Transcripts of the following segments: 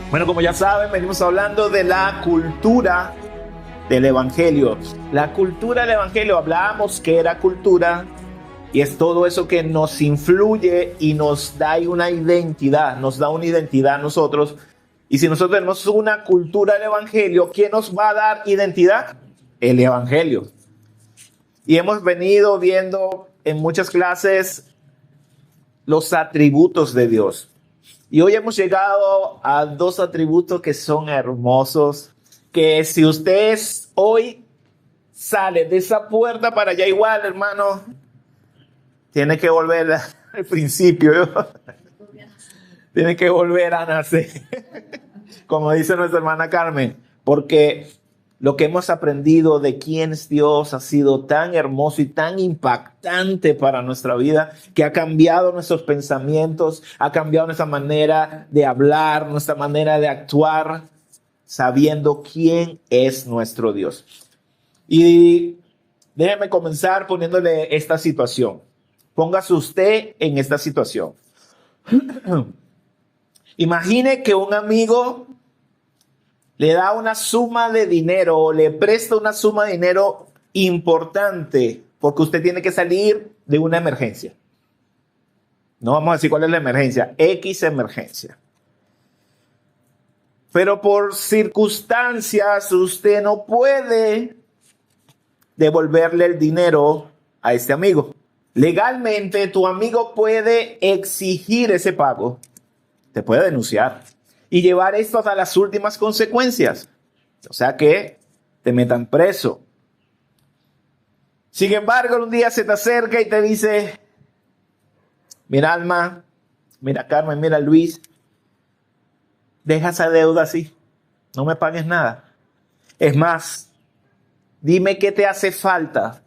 Bueno, como ya saben, venimos hablando de la cultura del Evangelio. La cultura del Evangelio, hablábamos que era cultura y es todo eso que nos influye y nos da una identidad, a nosotros. Y si nosotros tenemos una cultura del Evangelio, ¿quién nos va a dar identidad? El Evangelio. Y hemos venido viendo en muchas clases los atributos de Dios. Y hoy hemos llegado a dos atributos que son hermosos, que si usted hoy sale de esa puerta para allá igual, hermano, tiene que volver al principio, ¿no? Tiene que volver a nacer, como dice nuestra hermana Carmen, porque lo que hemos aprendido de quién es Dios ha sido tan hermoso y tan impactante para nuestra vida que ha cambiado nuestros pensamientos, ha cambiado nuestra manera de hablar, nuestra manera de actuar, sabiendo quién es nuestro Dios. Y déjeme comenzar poniéndole esta situación. Póngase usted en esta situación. Imagine que un amigo le da una suma de dinero o le presta una suma de dinero importante porque usted tiene que salir de una emergencia. No vamos a decir cuál es la emergencia, X emergencia. Pero por circunstancias usted no puede devolverle el dinero a este amigo. Legalmente tu amigo puede exigir ese pago, te puede denunciar y llevar esto hasta las últimas consecuencias. O sea que te metan preso. Sin embargo, un día se te acerca y te dice, mira Alma, mira Carmen, mira Luis, deja esa deuda así, no me pagues nada. Es más, dime qué te hace falta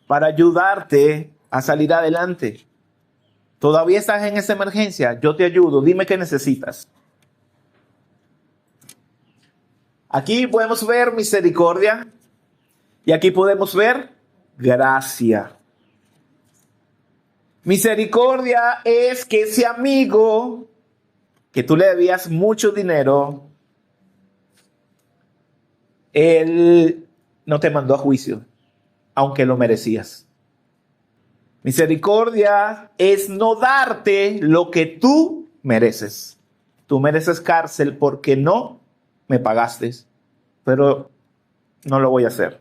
para ayudarte a salir adelante. Todavía estás en esa emergencia, yo te ayudo, dime qué necesitas. Aquí podemos ver misericordia y aquí podemos ver gracia. Misericordia es que ese amigo que tú le debías mucho dinero, él no te mandó a juicio, aunque lo merecías. Misericordia es no darte lo que tú mereces. Tú mereces cárcel porque no me pagaste, pero no lo voy a hacer.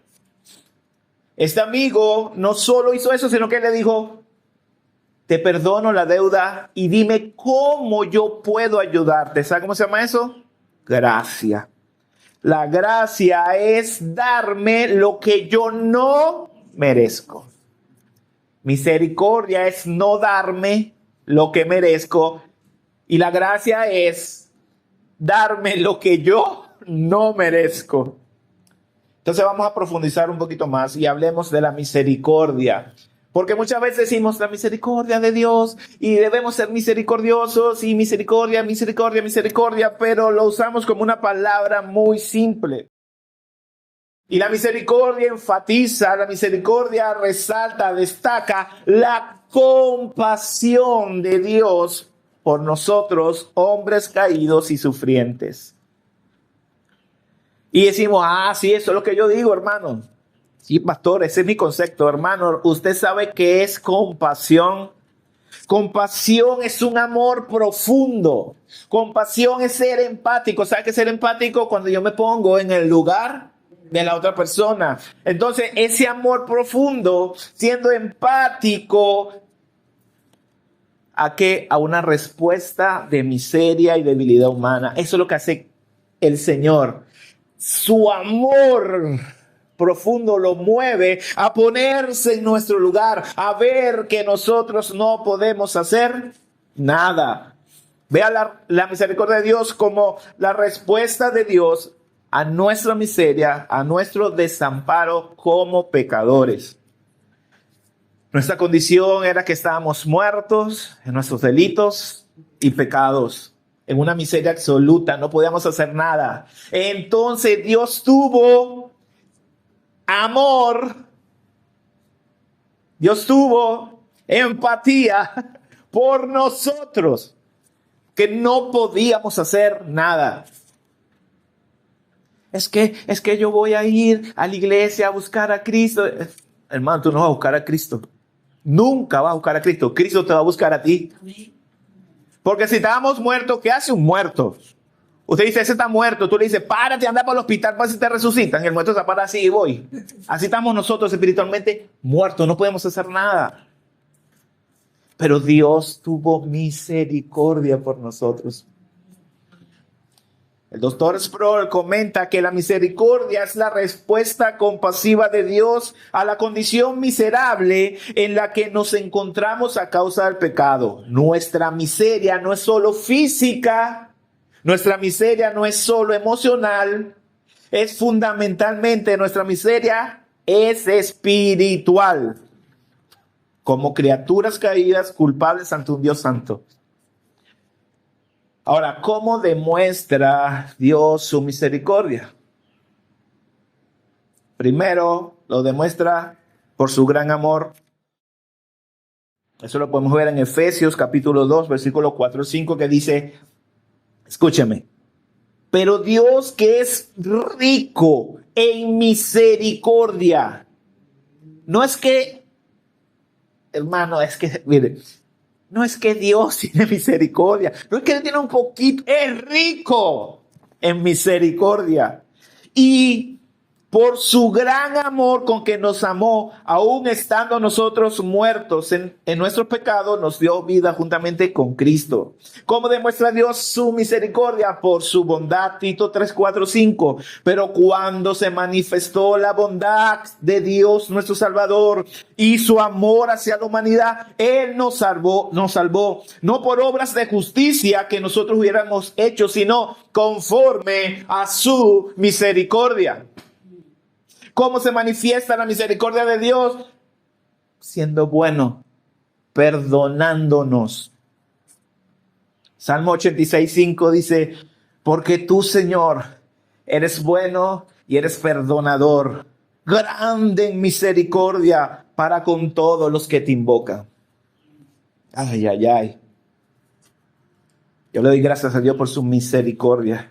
Este amigo no solo hizo eso, sino que le dijo, te perdono la deuda y dime cómo yo puedo ayudarte. ¿Sabe cómo se llama eso? Gracia. La gracia es darme lo que yo no merezco. Misericordia es no darme lo que merezco y la gracia es darme lo que yo no merezco. Entonces vamos a profundizar un poquito más y hablemos de la misericordia. Porque muchas veces decimos la misericordia de Dios y debemos ser misericordiosos y misericordia, misericordia, misericordia, pero lo usamos como una palabra muy simple. Y la misericordia enfatiza, la misericordia resalta, destaca la compasión de Dios por nosotros, hombres caídos y sufrientes. Y decimos, sí, eso es lo que yo digo, hermano. Sí, pastor, ese es mi concepto, hermano. Usted sabe qué es compasión. Compasión es un amor profundo. Compasión es ser empático. ¿Sabe qué es ser empático? Cuando yo me pongo en el lugar de la otra persona. Entonces, ese amor profundo, siendo empático, ¿a qué? A una respuesta de miseria y debilidad humana. Eso es lo que hace el Señor. Su amor profundo lo mueve a ponerse en nuestro lugar, a ver que nosotros no podemos hacer nada. Vea la misericordia de Dios como la respuesta de Dios a nuestra miseria, a nuestro desamparo como pecadores. Nuestra condición era que estábamos muertos en nuestros delitos y pecados, en una miseria absoluta, no podíamos hacer nada. Entonces Dios tuvo amor, Dios tuvo empatía por nosotros, que no podíamos hacer nada. Es que yo voy a ir a la iglesia a buscar a Cristo. Hermano, tú no vas a buscar a Cristo. Nunca vas a buscar a Cristo. Cristo te va a buscar a ti. Porque si estábamos muertos, ¿qué hace un muerto? Usted dice, ese está muerto. Tú le dices, párate, anda para el hospital para si te resucitan. El muerto se para así y voy. Así estamos nosotros espiritualmente muertos. No podemos hacer nada. Pero Dios tuvo misericordia por nosotros. El doctor Sproul comenta que la misericordia es la respuesta compasiva de Dios a la condición miserable en la que nos encontramos a causa del pecado. Nuestra miseria no es solo física, nuestra miseria no es solo emocional, es fundamentalmente nuestra miseria es espiritual. Como criaturas caídas, culpables ante un Dios santo. Ahora, ¿cómo demuestra Dios su misericordia? Primero, lo demuestra por su gran amor. Eso lo podemos ver en Efesios capítulo 2, versículo 4 y 5, que dice, escúcheme, pero Dios que es rico en misericordia. No es que, hermano, es que, mire, no es que Dios tiene misericordia, no es que Él tiene un poquito, es rico en misericordia. Y por su gran amor con que nos amó, aún estando nosotros muertos en nuestros pecados, nos dio vida juntamente con Cristo. ¿Cómo demuestra Dios su misericordia? Por su bondad, Tito 3, 4, 5. Pero cuando se manifestó la bondad de Dios nuestro Salvador y su amor hacia la humanidad, Él nos salvó, no por obras de justicia que nosotros hubiéramos hecho, sino conforme a su misericordia. ¿Cómo se manifiesta la misericordia de Dios? Siendo bueno, perdonándonos. Salmo 86:5 dice, porque tú, Señor, eres bueno y eres perdonador, grande en misericordia para con todos los que te invocan. Ay, ay, ay. Yo le doy gracias a Dios por su misericordia.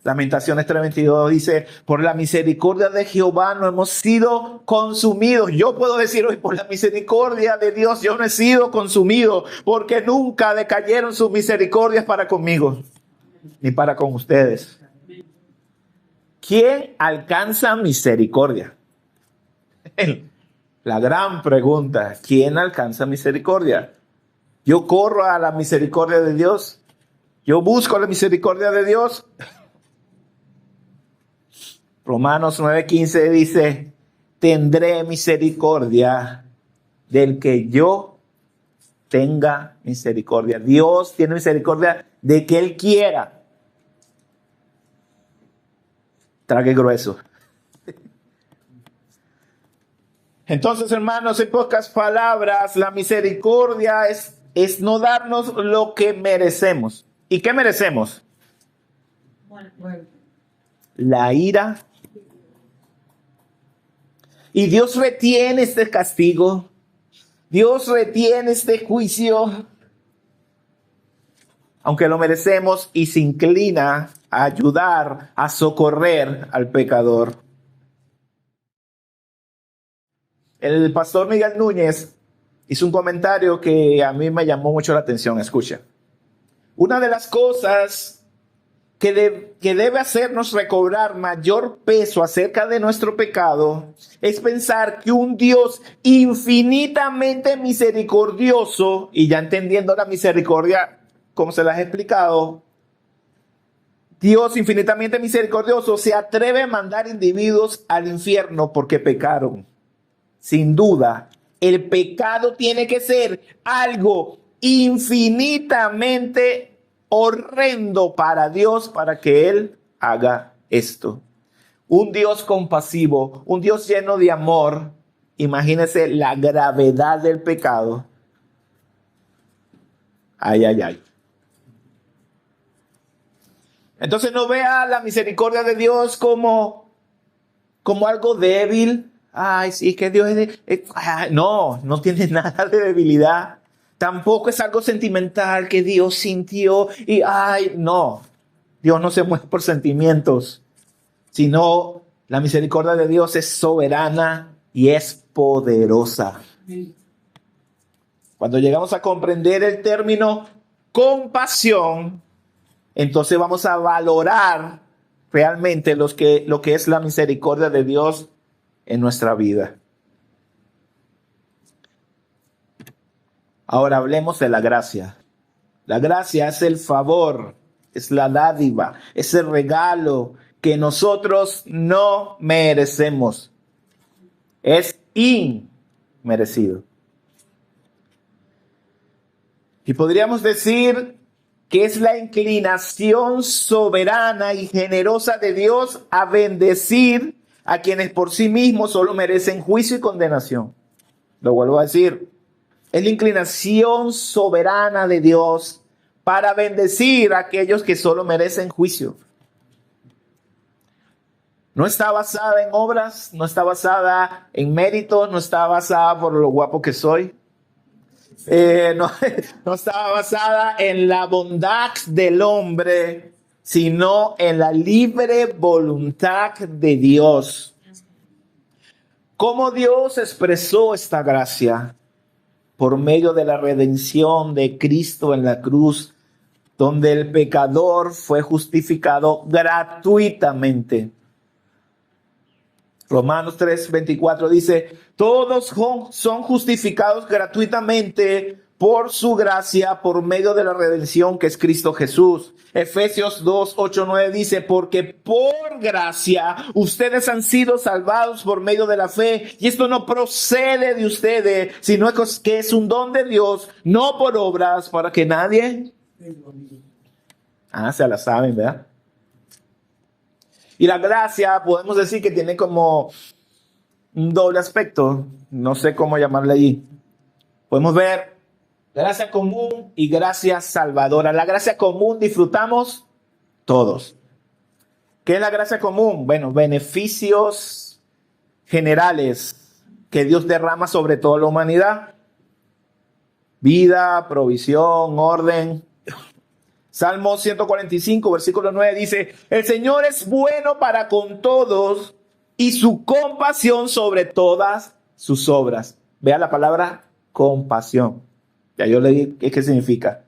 Lamentaciones 3:22 dice, por la misericordia de Jehová no hemos sido consumidos. Yo puedo decir hoy, por la misericordia de Dios, yo no he sido consumido, porque nunca decayeron sus misericordias para conmigo, ni para con ustedes. ¿Quién alcanza misericordia? La gran pregunta, ¿quién alcanza misericordia? Yo corro a la misericordia de Dios. Yo busco la misericordia de Dios. Romanos 9:15 dice, tendré misericordia del que yo tenga misericordia. Dios tiene misericordia de que Él quiera. Trague grueso. Entonces, hermanos, en pocas palabras, la misericordia es no darnos lo que merecemos. ¿Y qué merecemos? Bueno. La ira. Y Dios retiene este castigo. Dios retiene este juicio. Aunque lo merecemos, y se inclina a ayudar, a socorrer al pecador. El pastor Miguel Núñez hizo un comentario que a mí me llamó mucho la atención. Escucha. Una de las cosas que debe hacernos recobrar mayor peso acerca de nuestro pecado es pensar que un Dios infinitamente misericordioso, y ya entendiendo la misericordia como se las he explicado, Dios infinitamente misericordioso se atreve a mandar individuos al infierno porque pecaron. Sin duda, el pecado tiene que ser algo infinitamente horrendo para Dios para que Él haga esto. Un Dios compasivo, un Dios lleno de amor. Imagínese la gravedad del pecado. Ay, ay, ay. Entonces no vea la misericordia de Dios como algo débil. Ay, sí, que Dios no tiene nada de debilidad. Tampoco es algo sentimental que Dios sintió y no. Dios no se mueve por sentimientos, sino la misericordia de Dios es soberana y es poderosa. Cuando llegamos a comprender el término compasión, entonces vamos a valorar realmente lo que es la misericordia de Dios en nuestra vida. Ahora hablemos de la gracia. La gracia es el favor, es la dádiva, es el regalo que nosotros no merecemos. Es inmerecido. Y podríamos decir que es la inclinación soberana y generosa de Dios a bendecir a quienes por sí mismos solo merecen juicio y condenación. Lo vuelvo a decir. Es la inclinación soberana de Dios para bendecir a aquellos que solo merecen juicio. No está basada en obras, no está basada en méritos, no está basada por lo guapo que soy. No está basada en la bondad del hombre, sino en la libre voluntad de Dios. ¿Cómo Dios expresó esta gracia? Por medio de la redención de Cristo en la cruz, donde el pecador fue justificado gratuitamente. Romanos 3:24 dice, todos son justificados gratuitamente por su gracia, por medio de la redención que es Cristo Jesús. Efesios 2:8-9 dice, porque por gracia ustedes han sido salvados por medio de la fe, y esto no procede de ustedes, sino que es un don de Dios, no por obras, para que nadie... se la saben, ¿verdad? Y la gracia, podemos decir que tiene como un doble aspecto. No sé cómo llamarle allí. Podemos ver gracia común y gracia salvadora. La gracia común disfrutamos todos. ¿Qué es la gracia común? Bueno, beneficios generales que Dios derrama sobre toda la humanidad. Vida, provisión, orden. Salmo 145, versículo 9 dice, el Señor es bueno para con todos y su compasión sobre todas sus obras. Vea la palabra compasión. Ya yo le dije qué significa.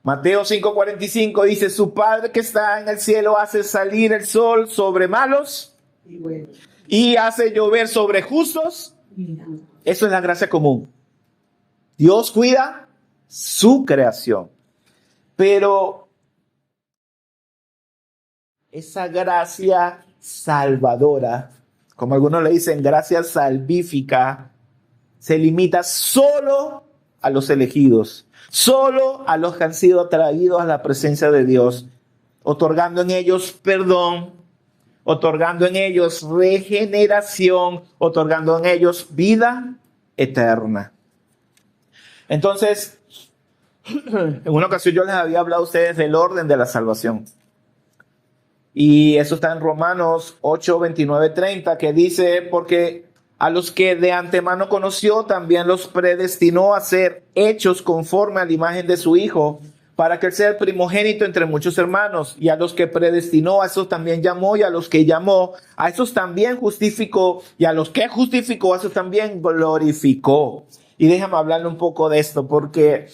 Mateo 5:45 dice, su Padre que está en el cielo hace salir el sol sobre malos y hace llover sobre justos. Eso es la gracia común. Dios cuida su creación. Pero esa gracia salvadora, como algunos le dicen, gracia salvífica, se limita solo a los elegidos, solo a los que han sido atraídos a la presencia de Dios, otorgando en ellos perdón, otorgando en ellos regeneración, otorgando en ellos vida eterna. Entonces, en una ocasión yo les había hablado a ustedes del orden de la salvación. Y eso está en Romanos 8, 29, 30, que dice, porque a los que de antemano conoció, también los predestinó a ser hechos conforme a la imagen de su Hijo, para que él sea el primogénito entre muchos hermanos. Y a los que predestinó, a esos también llamó, y a los que llamó, a esos también justificó, y a los que justificó, a esos también glorificó. Y déjame hablarle un poco de esto, porque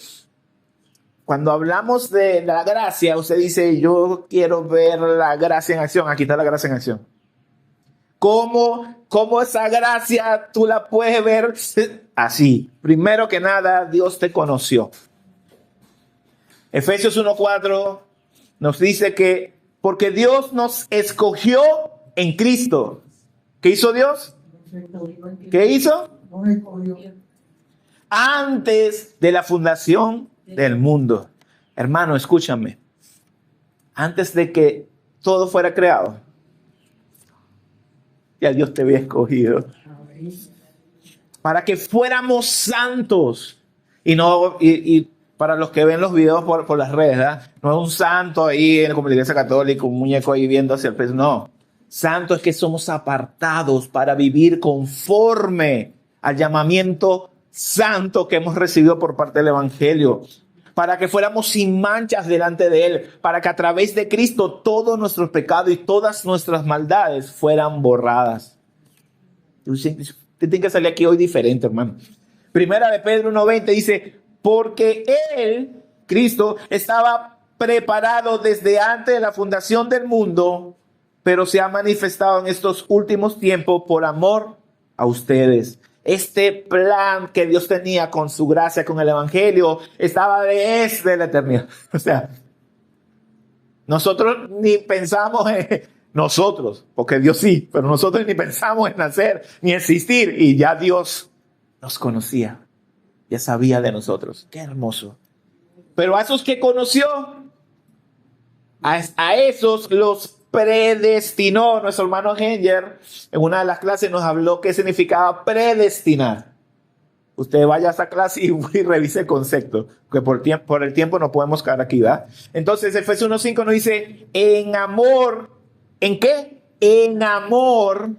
cuando hablamos de la gracia, usted dice, yo quiero ver la gracia en acción. Aquí está la gracia en acción. ¿Cómo esa gracia tú la puedes ver? Así. Primero que nada, Dios te conoció. Efesios 1:4 nos dice que porque Dios nos escogió en Cristo. ¿Qué hizo Dios? ¿Qué hizo? Antes de la fundación del mundo. Hermano, escúchame. Antes de que todo fuera creado, ya Dios te había escogido para que fuéramos santos. Y para los que ven los videos por las redes, ¿verdad? No es un santo ahí como la iglesia católica, un muñeco ahí viendo hacia el pecho. No. Santo es que somos apartados para vivir conforme al llamamiento santo que hemos recibido por parte del Evangelio. para que fuéramos sin manchas delante de Él, para que a través de Cristo todos nuestros pecados y todas nuestras maldades fueran borradas. Usted tiene que salir aquí hoy diferente, hermano. Primera de Pedro 1:20 dice, porque Él, Cristo, estaba preparado desde antes de la fundación del mundo, pero se ha manifestado en estos últimos tiempos por amor a ustedes. Este plan que Dios tenía con su gracia, con el evangelio, estaba desde la eternidad. O sea, nosotros ni pensamos en nosotros, porque Dios sí, pero nosotros ni pensamos en nacer, ni existir, y ya Dios nos conocía, ya sabía de nosotros. Qué hermoso. Pero a esos que conoció, a esos los predestinó. Nuestro hermano Henger en una de las clases nos habló qué significaba predestinar. Usted vaya a esa clase y revise el concepto, que por el tiempo no podemos quedar aquí, ¿verdad? Entonces Efesios 1:5 nos dice, en amor, ¿en qué? En amor,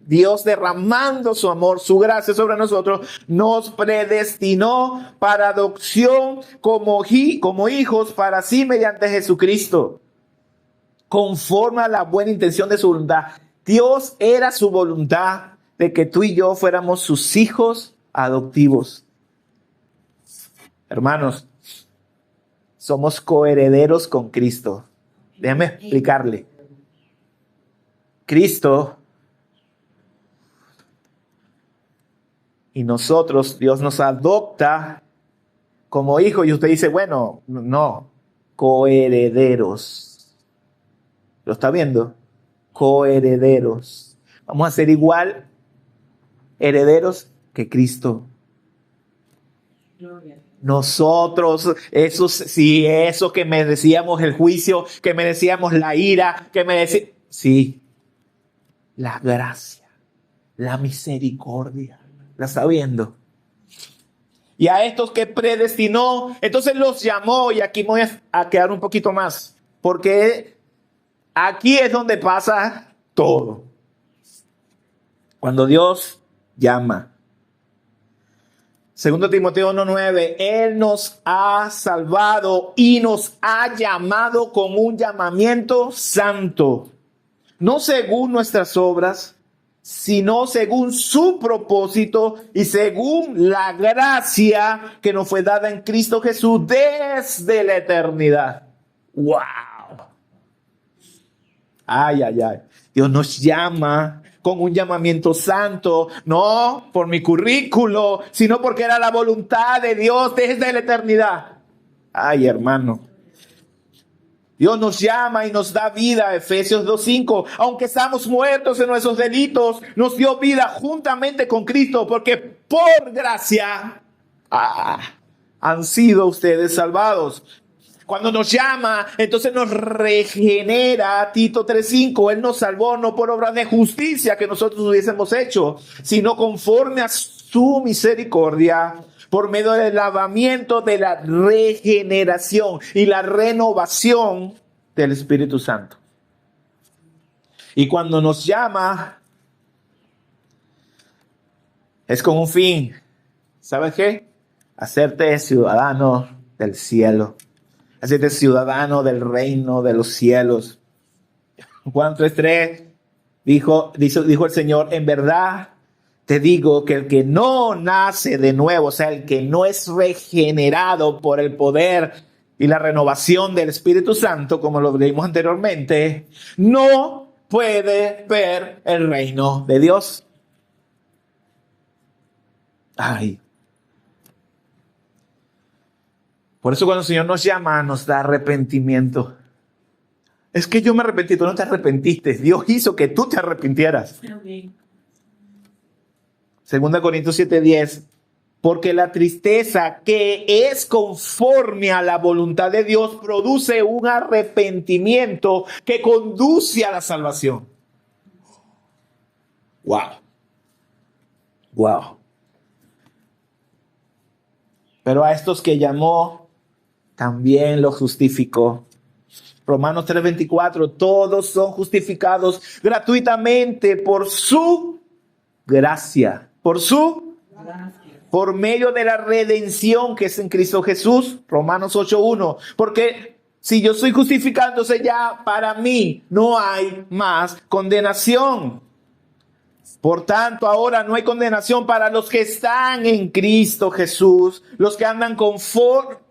Dios derramando su amor, su gracia sobre nosotros, nos predestinó para adopción como hijos para sí mediante Jesucristo, conforme a la buena intención de su voluntad. Dios era su voluntad de que tú y yo fuéramos sus hijos adoptivos. Hermanos, somos coherederos con Cristo. Déjame explicarle. Cristo y nosotros, Dios nos adopta como hijos. Y usted dice, bueno, no, coherederos. ¿Lo está viendo? Coherederos. Vamos a ser igual herederos que Cristo. Nosotros, eso que merecíamos el juicio, que merecíamos la ira, sí, la gracia, la misericordia. ¿La está viendo? Y a estos que predestinó, entonces los llamó, y aquí voy a quedar un poquito más, porque aquí es donde pasa todo. Cuando Dios llama. 2 Timoteo 1:9, Él nos ha salvado y nos ha llamado con un llamamiento santo, no según nuestras obras, sino según su propósito y según la gracia que nos fue dada en Cristo Jesús desde la eternidad. ¡Wow! Ay, ay, ay. Dios nos llama con un llamamiento santo, no por mi currículo, sino porque era la voluntad de Dios desde la eternidad. Ay, hermano. Dios nos llama y nos da vida, Efesios 2:5. Aunque estamos muertos en nuestros delitos, nos dio vida juntamente con Cristo, porque por gracia han sido ustedes salvados. Cuando nos llama, entonces nos regenera. Tito 3:5, Él nos salvó no por obras de justicia que nosotros hubiésemos hecho, sino conforme a su misericordia, por medio del lavamiento de la regeneración y la renovación del Espíritu Santo. Y cuando nos llama, es con un fin. ¿Sabes qué? Hacerte ciudadano del cielo. Hacerte ciudadano del reino de los cielos. Juan 3:3 dijo el Señor, en verdad te digo que el que no nace de nuevo, o sea, el que no es regenerado por el poder y la renovación del Espíritu Santo, como lo leímos anteriormente, no puede ver el reino de Dios. Ay. Por eso cuando el Señor nos llama, nos da arrepentimiento. Es que yo me arrepentí, tú no te arrepentiste. Dios hizo que tú te arrepintieras. Amén. 2 Corintios 7:10, porque la tristeza que es conforme a la voluntad de Dios produce un arrepentimiento que conduce a la salvación. Wow. Wow. Pero a estos que llamó, también los justificó. Romanos 3:24, todos son justificados gratuitamente por su gracia. por medio de la redención que es en Cristo Jesús, Romanos 8:1, porque si yo soy justificado, entonces ya para mí no hay más condenación. Por tanto, ahora no hay condenación para los que están en Cristo Jesús, los que andan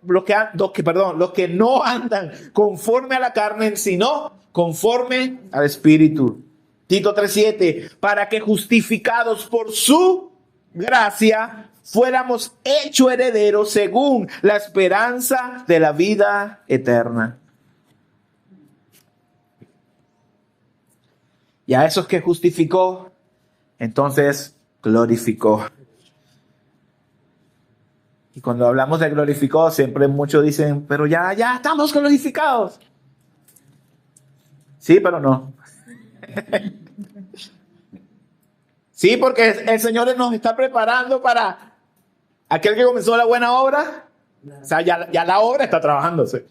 los que no andan conforme a la carne, sino conforme al Espíritu. Tito 3:7, para que justificados por su gracia fuéramos hechos herederos según la esperanza de la vida eterna. Y a esos que justificó, entonces glorificó. Y cuando hablamos de glorificó, siempre muchos dicen, pero ya estamos glorificados. Sí, pero no. Sí, porque el Señor nos está preparando para aquel que comenzó la buena obra. O sea, ya la obra está trabajándose.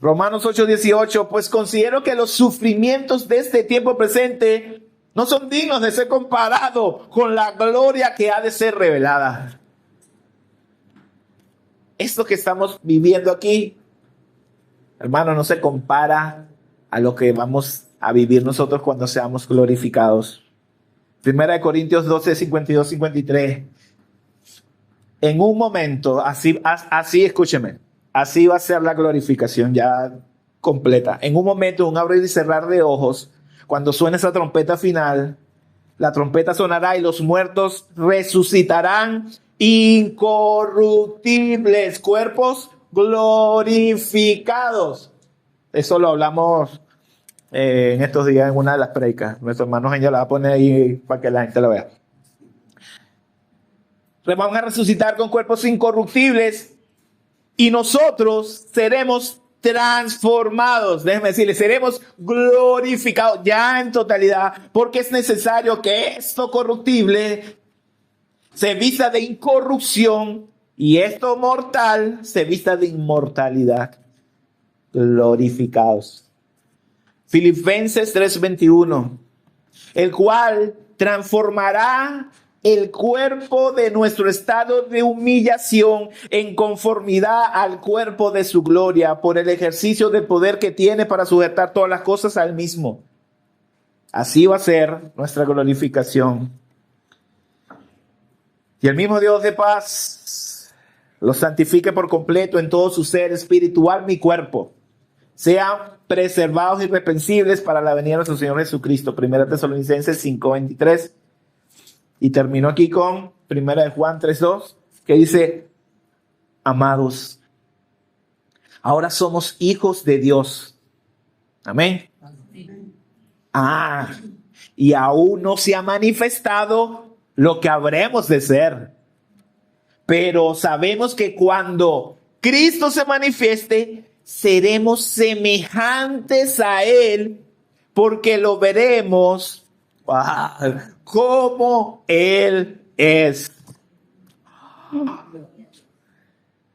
Romanos 8:18, pues considero que los sufrimientos de este tiempo presente no son dignos de ser comparados con la gloria que ha de ser revelada. Esto que estamos viviendo aquí, hermano, no se compara a lo que vamos a vivir nosotros cuando seamos glorificados. Primera de Corintios 12:52-53. En un momento, así escúcheme, así va a ser la glorificación ya completa. En un momento, un abrir y cerrar de ojos, cuando suene esa trompeta final, la trompeta sonará y los muertos resucitarán incorruptibles, cuerpos glorificados. Eso lo hablamos en estos días en una de las predicas. Nuestro hermano Genia la va a poner ahí para que la gente lo vea. Vamos a resucitar con cuerpos incorruptibles y nosotros seremos transformados. Déjenme decirles, seremos glorificados ya en totalidad, porque es necesario que esto corruptible se vista de incorrupción y esto mortal se vista de inmortalidad. Glorificados. Filipenses 3:21, el cual transformará el cuerpo de nuestro estado de humillación en conformidad al cuerpo de su gloria por el ejercicio del poder que tiene para sujetar todas las cosas al mismo. Así va a ser nuestra glorificación. Y el mismo Dios de paz los santifique por completo en todo su ser espiritual, mi cuerpo, sean preservados irreprensibles para la venida de nuestro Señor Jesucristo. 1 Tesalonicenses 5:23. Y termino aquí con 1 Juan 3:2, que dice, amados, ahora somos hijos de Dios. Amén. Y aún no se ha manifestado lo que habremos de ser. Pero sabemos que cuando Cristo se manifieste, seremos semejantes a Él, porque lo veremos como Él es.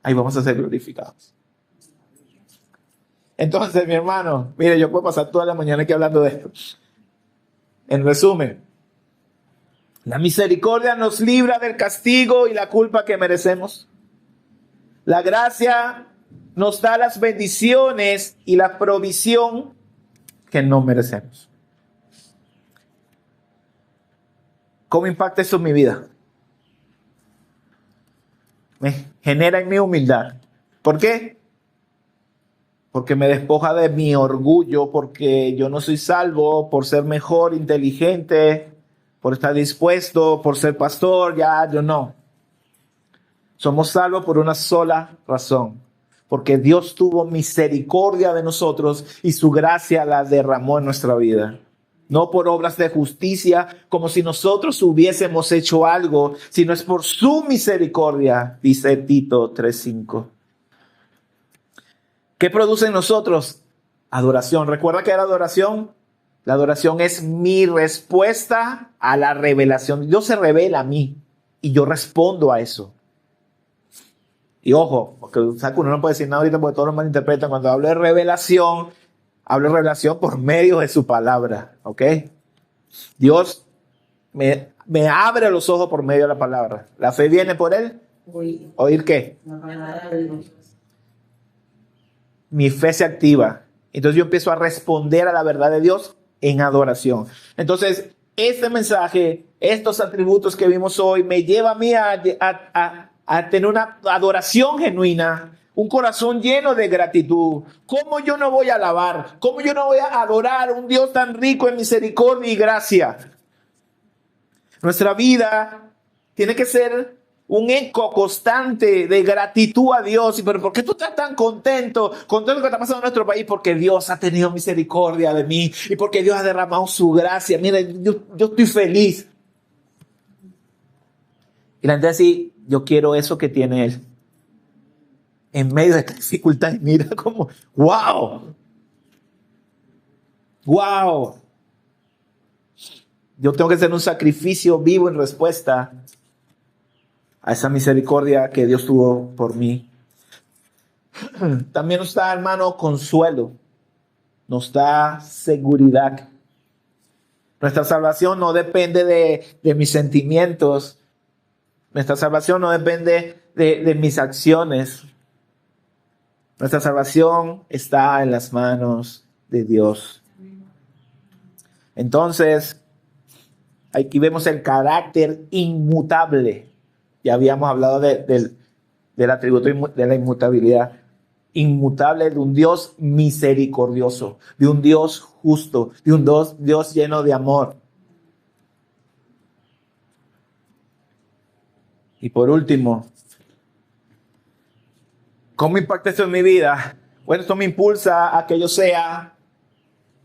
Ahí vamos a ser glorificados. Entonces, mi hermano, mire, yo puedo pasar toda la mañana aquí hablando de esto. En resumen, la misericordia nos libra del castigo y la culpa que merecemos. La gracia nos da las bendiciones y la provisión que no merecemos. ¿Cómo impacta eso en mi vida? Me genera en mi humildad. ¿Por qué? Porque me despoja de mi orgullo, porque yo no soy salvo por ser mejor, inteligente, por estar dispuesto, por ser pastor, yo no. Somos salvos por una sola razón, porque Dios tuvo misericordia de nosotros y su gracia la derramó en nuestra vida. No por obras de justicia, como si nosotros hubiésemos hecho algo, sino es por su misericordia, dice Tito 3:5. ¿Qué produce en nosotros? Adoración. ¿Recuerda qué era adoración? La adoración es mi respuesta a la revelación. Dios se revela a mí y yo respondo a eso. Y ojo, porque uno no puede decir nada ahorita porque todos lo malinterpretan. Cuando hablo de revelación por medio de su palabra, ¿ok? Dios me abre los ojos por medio de la palabra. La fe viene por él. ¿Oír qué? La palabra de Dios. Mi fe se activa. Entonces yo empiezo a responder a la verdad de Dios en adoración. Entonces, este mensaje, estos atributos que vimos hoy, me lleva a mí a tener una adoración genuina, un corazón lleno de gratitud. ¿Cómo yo no voy a alabar? ¿Cómo yo no voy a adorar a un Dios tan rico en misericordia y gracia? Nuestra vida tiene que ser un eco constante de gratitud a Dios. Pero ¿por qué tú estás tan contento con todo lo que está pasando en nuestro país? Porque Dios ha tenido misericordia de mí y porque Dios ha derramado su gracia. Mira, yo estoy feliz. Y la gente dice, yo quiero eso que tiene Él. En medio de esta dificultad, mira como, wow. Wow. Yo tengo que hacer un sacrificio vivo en respuesta a esa misericordia que Dios tuvo por mí. También nos da, hermano, consuelo. Nos da seguridad. Nuestra salvación no depende de mis sentimientos. Nuestra salvación no depende de mis acciones. Nuestra salvación está en las manos de Dios. Entonces, aquí vemos el carácter inmutable. Ya habíamos hablado del atributo de la inmutabilidad. Inmutable de un Dios misericordioso, de un Dios justo, de un Dios lleno de amor. Y por último, ¿cómo impacta esto en mi vida? Bueno, esto me impulsa a que yo sea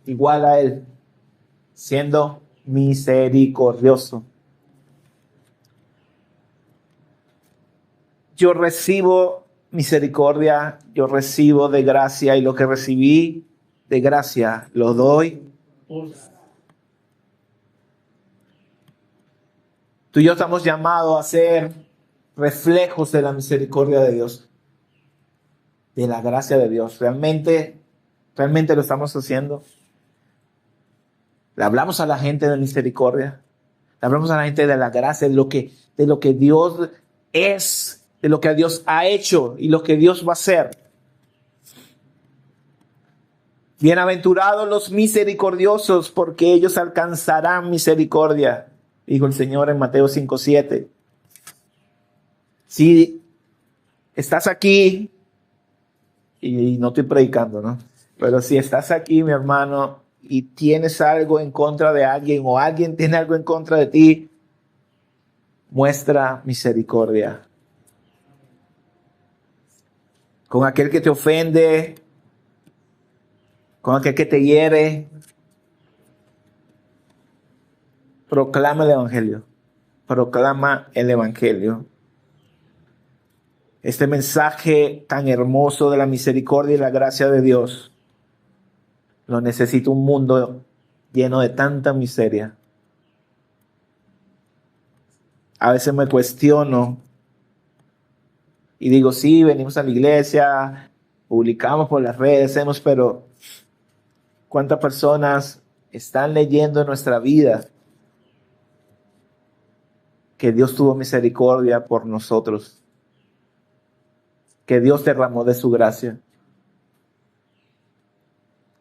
igual a Él, siendo misericordioso. Yo recibo misericordia, yo recibo de gracia, y lo que recibí de gracia lo doy. Tú y yo estamos llamados a ser reflejos de la misericordia de Dios, de la gracia de Dios. ¿Realmente lo estamos haciendo? Le hablamos a la gente de misericordia, le hablamos a la gente de la gracia, de lo que Dios es, de lo que Dios ha hecho y lo que Dios va a hacer. Bienaventurados los misericordiosos, porque ellos alcanzarán misericordia, dijo el Señor en Mateo 5:7. Si estás aquí, y no estoy predicando, ¿no? Pero si estás aquí, mi hermano, y tienes algo en contra de alguien, o alguien tiene algo en contra de ti, muestra misericordia. Con aquel que te ofende, con aquel que te hiere, proclama el Evangelio. Proclama el Evangelio. Este mensaje tan hermoso de la misericordia y la gracia de Dios lo necesita un mundo lleno de tanta miseria. A veces me cuestiono y digo, sí, venimos a la iglesia, publicamos por las redes, pero ¿cuántas personas están leyendo en nuestra vida que Dios tuvo misericordia por nosotros? Que Dios derramó de su gracia.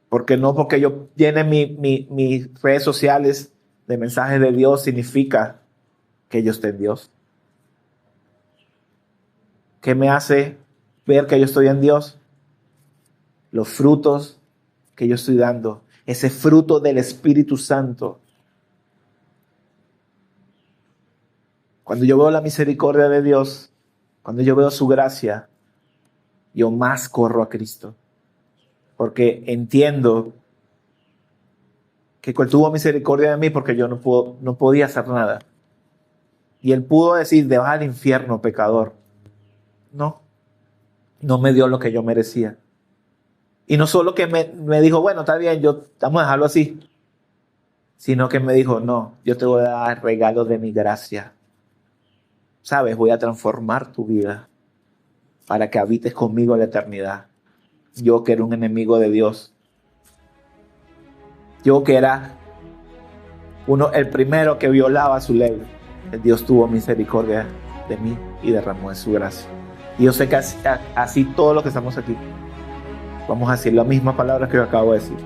Porque no porque yo llene mis redes sociales de mensajes de Dios significa que yo esté en Dios. ¿Qué me hace ver que yo estoy en Dios? Los frutos que yo estoy dando. Ese fruto del Espíritu Santo. Cuando yo veo la misericordia de Dios, cuando yo veo su gracia, yo más corro a Cristo. Porque entiendo que Él tuvo misericordia de mí porque yo no podía hacer nada. Y Él pudo decir, te vas al infierno, pecador. No me dio lo que yo merecía. Y no solo que me dijo, bueno, está bien, vamos a dejarlo así. Sino que me dijo, no, yo te voy a dar regalo de mi gracia. ¿Sabes? Voy a transformar tu vida para que habites conmigo en la eternidad. Yo que era un enemigo de Dios. Yo que era el primero que violaba su ley. Dios tuvo misericordia de mí y derramó de su gracia. Y yo sé que así todos los que estamos aquí vamos a decir las mismas palabras que yo acabo de decir.